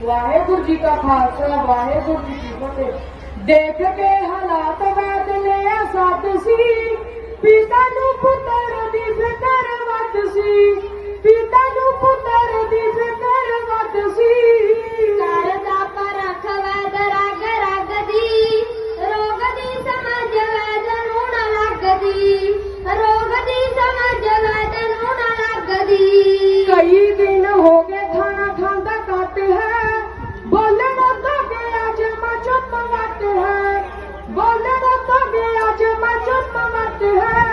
वाहेगुरु जी का खालसा वाहेगुरु जी की फतेह। देख के हालात वैद लिया सत सी, पिता नू पुत्र दी फिकर वत सी, पिता नू पुत्र दी फिकर वत सी। घर दा परख वैद रग रग दी, रोग दी समझ वैद नू न लगदी, रोग दी समझ वैद नू न लगदी। कई दिन हो गए खाना खांदा घट है, बोलना तो गया जमा चुप वट है, बोलना तो गया जमा चुप वट है।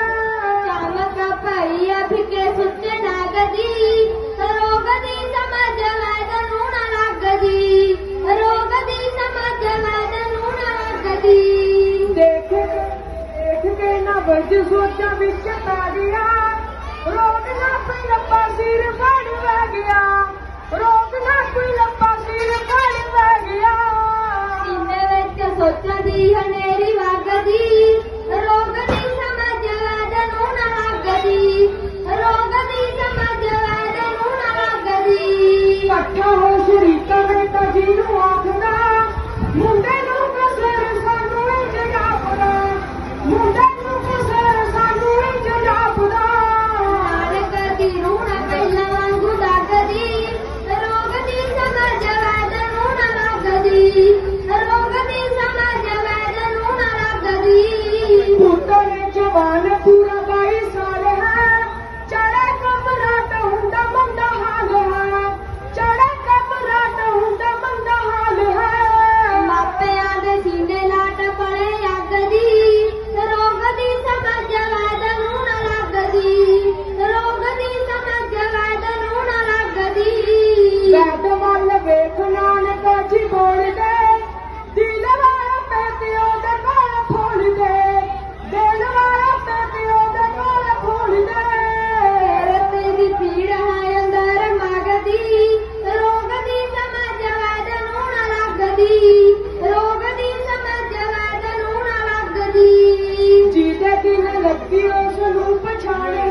चमक पई अभी के सुच नागदी, रोग दी समझ वैद नू न लगदी, रोग दी समझ वैद नू न लगदी। देख के ना बज सोचा विच पै गया, रोग ना कोई लपा सिर फड़ लै गया, रोग ना कोई लपा सिर फड़ लै गया। सीने विच सोचां दी हनेरी वगदी, रोग दी समझ वैद नू न लगदी, रोग दी समझ वैद नू न लगदी। इकट्ठा हो शरीका बेटा जी नू आखदा, मुंडे नू कसर सानू इंज जापदा, मुंडे नू कसर सानू इंज जापदा। नानक दी रूह पहिला वांगू दगदी, रोग दी समझ वैद नू न लगदी, रोग दी समझ वैद नू न लगदी। पुत्र जवान पूरा 22 साल है, चढ़े कमराट हुंदा मंदा हाल है, चढ़े कमराट हुंदा मंदा हाल है। मापिਆਂ ਦੇ ਸੀਨੇ ਲਾਟ ਪਲੇ ਅੱਗ ਦੀ, ਰੋਗ ਦੀ ਸਮਝ ਵੈਦ ਨੂੰ ਨਾ ਲੱਗਦੀ, ਰੋਗ ਦੀ ਸਮਝ ਵੈਦ ਨੂੰ ਨਾ ਲੱਗਦੀ। ਵੈਦ ਵੱਲ ਵੇਖ ਨਾਨਕ ਜੀ ਬੋਲਦੇ, ਦਿਲ ਵਾਲਾ ਪੈਤਿਓ ਦੇ ਕੋਲ ਖੋਲਦੇ, ਦਿਲ ਵਾਲਾ ਪੈਤਿਓ ਦੇ ਕੋਲ ਖੋਲਦੇ। ਰਤੇ ਦੀ ਪੀੜ ਹੈ ਅੰਦਰ ਮਗਦੀ, ਰੋਗ ਦੀ ਸਮਝ ਵੈਦ ਨੂੰ ਨਾ ਲੱਗਦੀ, ਰੋਗ ਦੀ ਸਮਝ ਵੈਦ ਨੂੰ ਨਾ ਲੱਗਦੀ। ਜਿਹਦੇ ਦਿਲ ਲੱਗੀ ਉਸ ਨੂੰ ਪਛਾਣੇ